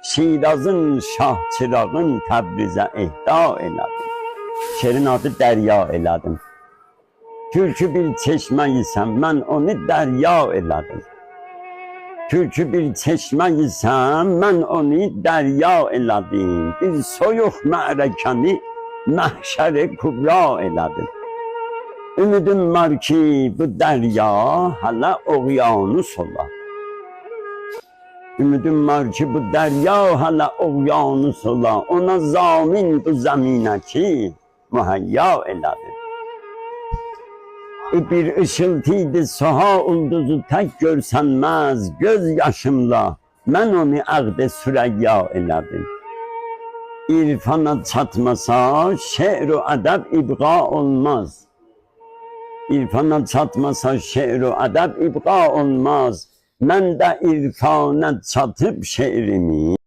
Şirazın şah çırağın Təbrizə ehda elədim. Şeirin adı Dərya elədim. Türkü bir çeşmə isəm, mən onu dərya elədim. Türkü bir çeşmə isəm, mən onu dərya elədim. Bir soyuq mərəkəni məhşər-i kubra elədim. Ümidim var ki, bu dərya hələ oğyanus ola. Ümidim var ki, bu dərya hələ oğyanus ola. Ona zamin bu zəminə ki, mühəyya elədim. Bir ışıltıydı, saha ulduzu tək görsənməz göz yaşımla, mən onu əqd-i sürəyya elədim. İrfana çatmasa, şeir-u ədəb ibqa olmaz. İrfana çatmasa, şeir-u ədəb ibqa olmaz. Mən də irfana çatıp şeirimi